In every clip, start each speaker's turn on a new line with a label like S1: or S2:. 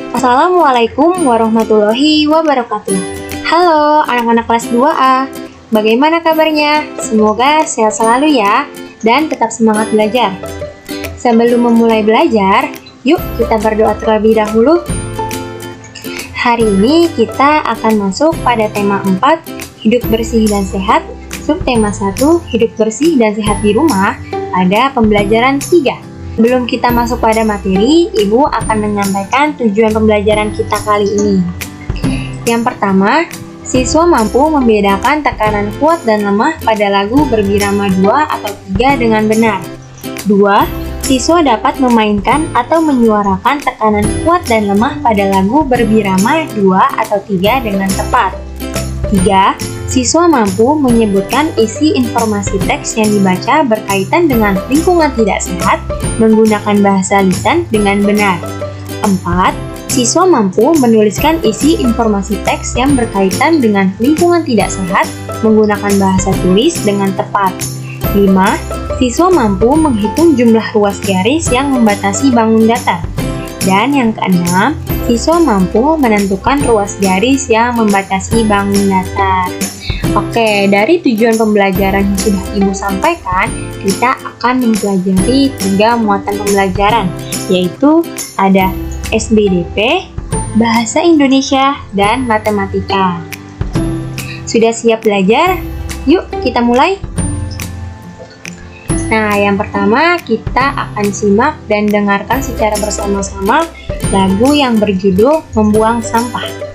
S1: Assalamualaikum warahmatullahi wabarakatuh. Halo anak-anak kelas 2A, bagaimana kabarnya? Semoga sehat selalu ya, dan tetap semangat belajar. Sebelum memulai belajar, yuk kita berdoa terlebih dahulu. Hari ini kita akan masuk pada tema 4, hidup bersih dan sehat, subtema 1, hidup bersih dan sehat di rumah, pada pembelajaran 3. Sebelum kita masuk pada materi, Ibu akan menyampaikan tujuan pembelajaran kita kali ini. Yang pertama, siswa mampu membedakan tekanan kuat dan lemah pada lagu berbirama 2 atau 3 dengan benar. 2. Siswa dapat memainkan atau menyuarakan tekanan kuat dan lemah pada lagu berbirama 2 atau 3 dengan tepat. 3. Siswa mampu menyebutkan isi informasi teks yang dibaca berkaitan dengan lingkungan tidak sehat menggunakan bahasa lisan dengan benar. 4. Siswa mampu menuliskan isi informasi teks yang berkaitan dengan lingkungan tidak sehat menggunakan bahasa tulis dengan tepat. 5. Siswa mampu menghitung jumlah ruas garis yang membatasi bangun datar. Dan yang keenam, siswa mampu menentukan ruas garis yang membatasi bangun datar. Oke, dari tujuan pembelajaran yang sudah Ibu sampaikan, kita akan mempelajari 3 muatan pembelajaran, yaitu ada SBDP, Bahasa Indonesia, dan Matematika. Sudah siap belajar? Yuk kita mulai! Nah, yang pertama kita akan simak dan dengarkan secara bersama-sama lagu yang berjudul Membuang Sampah.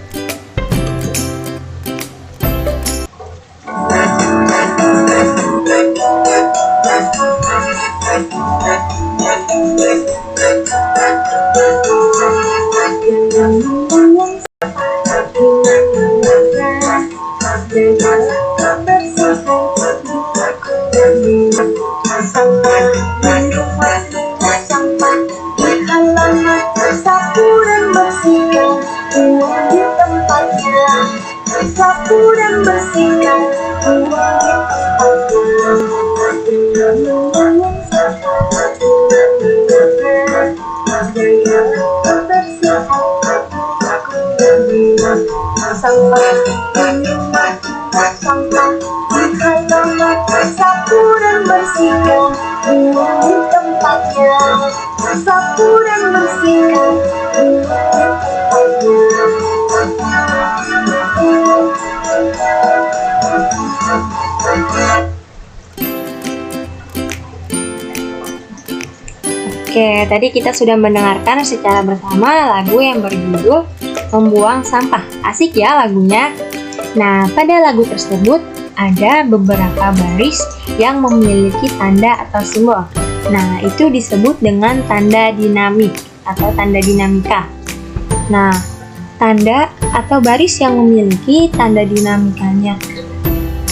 S1: Oke, tadi kita sudah mendengarkan secara bersama lagu yang berjudul Membuang Sampah. Asik ya lagunya. Nah, pada lagu tersebut ada beberapa baris yang memiliki tanda atau simbol. Nah, itu disebut dengan tanda dinamik atau tanda dinamika. Nah, tanda atau baris yang memiliki tanda dinamikanya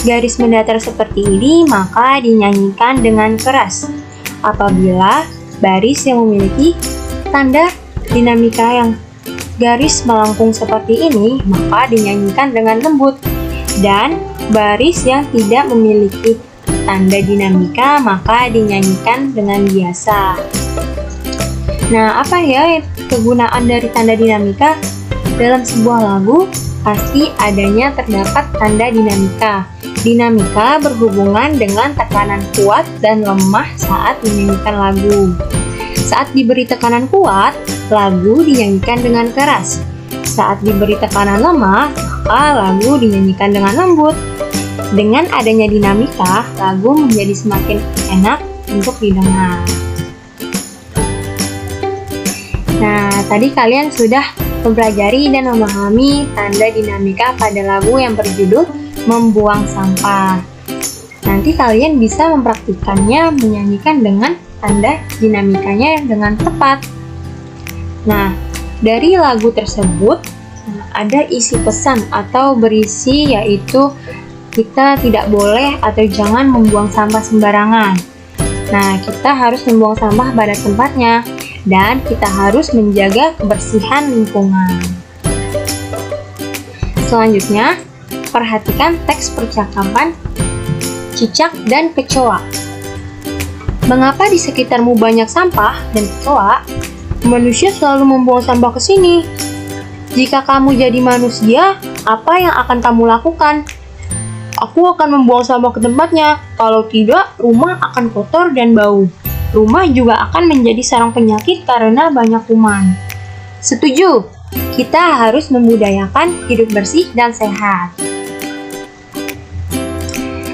S1: garis mendatar seperti ini, maka dinyanyikan dengan keras. Apabila baris yang memiliki tanda dinamika yang garis melengkung seperti ini, maka dinyanyikan dengan lembut. Dan baris yang tidak memiliki tanda dinamika, maka dinyanyikan dengan biasa. Nah, apa ya kegunaan dari tanda dinamika? Dalam sebuah lagu, pasti adanya terdapat tanda dinamika. Dinamika berhubungan dengan tekanan kuat dan lemah saat menyanyikan lagu. Saat diberi tekanan kuat, lagu dinyanyikan dengan keras. Saat diberi tekanan lemah, maka lagu dinyanyikan dengan lembut. Dengan adanya dinamika, lagu menjadi semakin enak untuk didengar. Nah, tadi kalian sudah mempelajari dan memahami tanda dinamika pada lagu yang berjudul Membuang Sampah. Nanti kalian bisa mempraktikkannya menyanyikan dengan tanda dinamikanya dengan tepat. Nah, dari lagu tersebut ada isi pesan atau berisi, yaitu kita tidak boleh atau jangan membuang sampah sembarangan. Nah, kita harus membuang sampah pada tempatnya dan kita harus menjaga kebersihan lingkungan. Selanjutnya, perhatikan teks percakapan cicak dan kecoa. Mengapa di sekitarmu banyak sampah dan kecoa? Manusia selalu membuang sampah ke sini. Jika kamu jadi manusia, apa yang akan kamu lakukan? Aku akan membuang sampah ke tempatnya. Kalau tidak, rumah akan kotor dan bau. Rumah juga akan menjadi sarang penyakit karena banyak kuman. Setuju? Kita harus membudayakan hidup bersih dan sehat.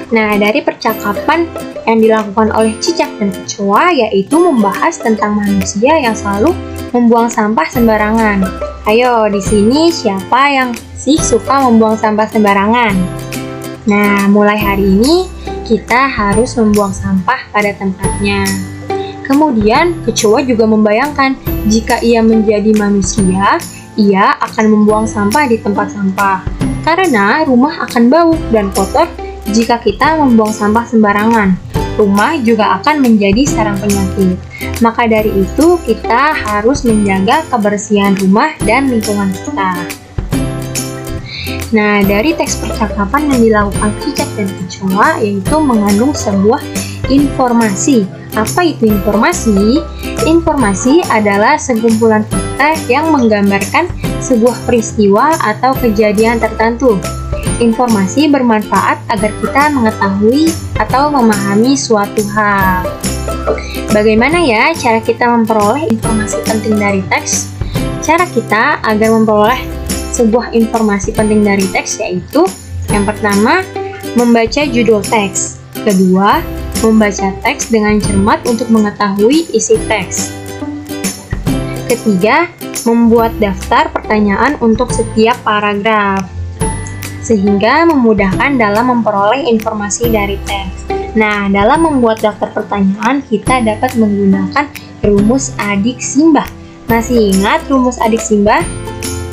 S1: Nah, dari percakapan yang dilakukan oleh cicak dan kecoa yaitu membahas tentang manusia yang selalu membuang sampah sembarangan. Ayo, di sini siapa yang suka membuang sampah sembarangan? Nah, mulai hari ini kita harus membuang sampah pada tempatnya. Kemudian, kecoa juga membayangkan jika ia menjadi manusia, ia akan membuang sampah di tempat sampah. Karena rumah akan bau dan kotor jika kita membuang sampah sembarangan. Rumah juga akan menjadi sarang penyakit. Maka dari itu, kita harus menjaga kebersihan rumah dan lingkungan kita. Nah, dari teks percakapan yang dilakukan cicak dan kecoa yaitu mengandung sebuah informasi. Apa itu informasi? Informasi adalah sekumpulan fakta yang menggambarkan sebuah peristiwa atau kejadian tertentu. Informasi bermanfaat agar kita mengetahui atau memahami suatu hal. Bagaimana ya cara kita memperoleh informasi penting dari teks? Cara kita agar memperoleh sebuah informasi penting dari teks yaitu yang pertama, membaca judul teks. Kedua, membaca teks dengan cermat untuk mengetahui isi teks. Ketiga, membuat daftar pertanyaan untuk setiap paragraf, sehingga memudahkan dalam memperoleh informasi dari teks. Nah, dalam membuat daftar pertanyaan, kita dapat menggunakan rumus adik simbah. Masih ingat rumus adik simbah?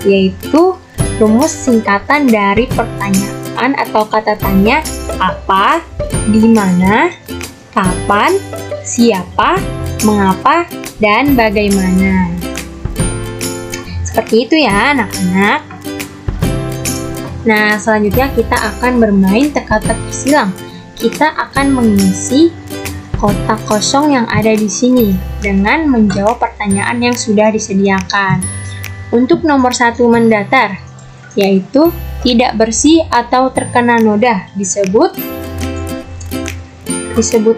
S1: Yaitu rumus singkatan dari pertanyaan atau kata tanya apa, di mana, kapan, siapa, mengapa, dan bagaimana. Seperti itu ya anak-anak. Nah, selanjutnya kita akan bermain teka-teki silang. Kita akan mengisi kotak kosong yang ada di sini dengan menjawab pertanyaan yang sudah disediakan. Untuk nomor 1 mendatar, yaitu tidak bersih atau terkena noda, disebut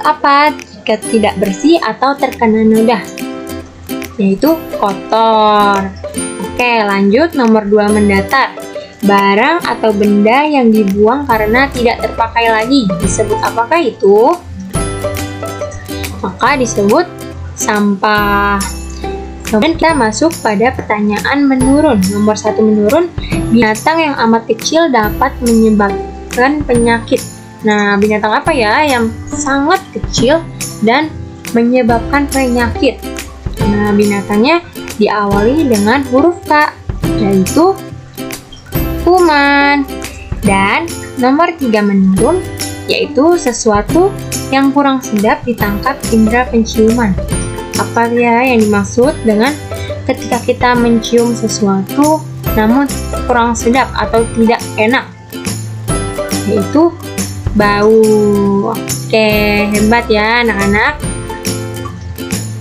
S1: apa jika tidak bersih atau terkena noda? Yaitu kotor. Oke, lanjut nomor 2 mendatar. Barang atau benda yang dibuang karena tidak terpakai lagi, disebut apakah itu? Maka disebut sampah. Kemudian kita masuk pada pertanyaan menurun. Nomor 1 menurun, binatang yang amat kecil dapat menyebabkan penyakit. Nah, binatang apa ya yang sangat kecil dan menyebabkan penyakit? Nah, binatangnya diawali dengan huruf K, yaitu kuman. Dan nomor 3 menurun, yaitu sesuatu yang kurang sedap ditangkap indera penciuman. Apa ya yang dimaksud dengan ketika kita mencium sesuatu namun kurang sedap atau tidak enak? Yaitu bau. Oke, hebat ya anak-anak.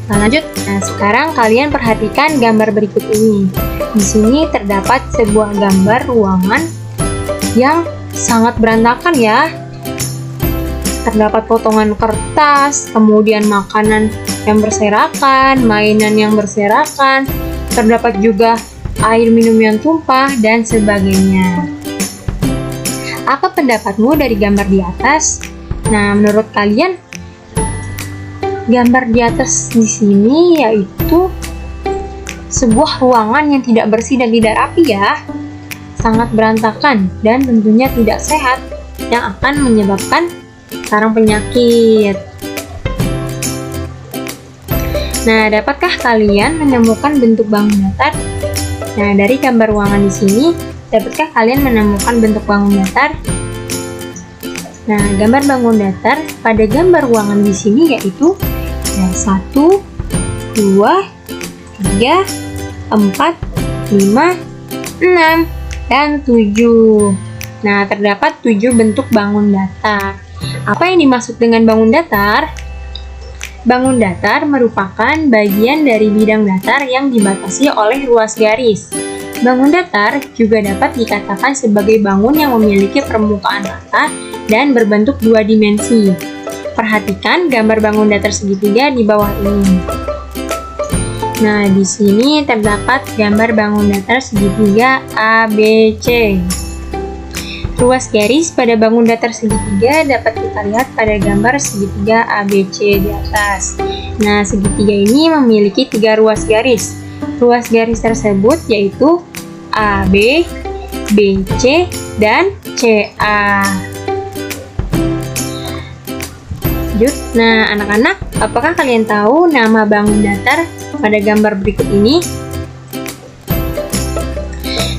S1: Lanjut. Nah, sekarang kalian perhatikan gambar berikut ini. Di sini terdapat sebuah gambar ruangan yang sangat berantakan ya. Terdapat potongan kertas, kemudian makanan yang berserakan, mainan yang berserakan, terdapat juga air minum yang tumpah, dan sebagainya. Apa pendapatmu dari gambar di atas? Nah, menurut kalian, gambar di atas di sini yaitu sebuah ruangan yang tidak bersih dan tidak rapi ya. Sangat berantakan dan tentunya tidak sehat yang akan menyebabkan sarang penyakit. Nah, dapatkah kalian menemukan bentuk bangun datar? Nah, dari gambar ruangan di sini, dapatkah kalian menemukan bentuk bangun datar? Nah, gambar bangun datar pada gambar ruangan di sini yaitu 1, 2, 3, 4, 5, 6, dan 7. Nah, terdapat 7 bentuk bangun datar. Apa yang dimaksud dengan bangun datar? Bangun datar merupakan bagian dari bidang datar yang dibatasi oleh ruas garis. Bangun datar juga dapat dikatakan sebagai bangun yang memiliki permukaan rata dan berbentuk dua dimensi. Perhatikan gambar bangun datar segitiga di bawah ini. Nah, di sini terdapat gambar bangun datar segitiga ABC. Ruas garis pada bangun datar segitiga dapat kita lihat pada gambar segitiga ABC di atas. Nah, segitiga ini memiliki 3 ruas garis. Ruas garis tersebut yaitu AB, BC, dan CA. Lanjut. Nah, anak-anak, apakah kalian tahu nama bangun datar pada gambar berikut ini?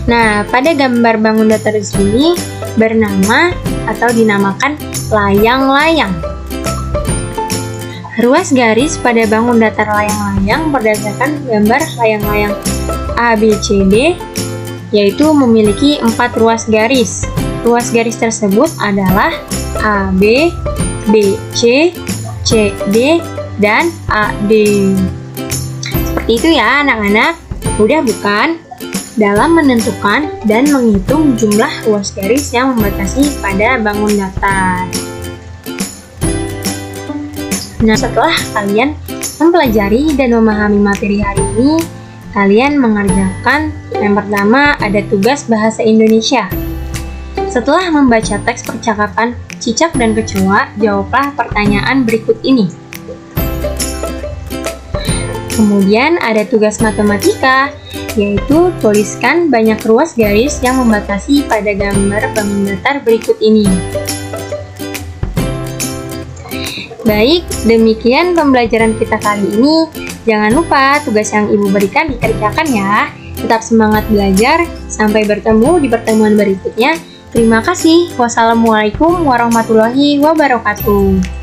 S1: Nah, pada gambar bangun datar di sini bernama atau dinamakan layang-layang. Ruas garis pada bangun datar layang-layang berdasarkan gambar layang-layang ABCD, yaitu memiliki 4 ruas garis. Ruas garis tersebut adalah AB, BC, CD, dan AD. Seperti itu ya anak-anak. Mudah bukan? Dalam menentukan dan menghitung jumlah ruas garis yang membatasi pada bangun datar. Nah, setelah kalian mempelajari dan memahami materi hari ini, kalian mengerjakan yang pertama ada tugas bahasa Indonesia. Setelah membaca teks percakapan cicak dan kecoa, jawablah pertanyaan berikut ini. Kemudian ada tugas matematika, yaitu tuliskan banyak ruas garis yang membatasi pada gambar bangun datar berikut ini. Baik, demikian pembelajaran kita kali ini. Jangan lupa tugas yang Ibu berikan dikerjakan ya. Tetap semangat belajar. Sampai bertemu di pertemuan berikutnya. Terima kasih. Wassalamualaikum warahmatullahi wabarakatuh.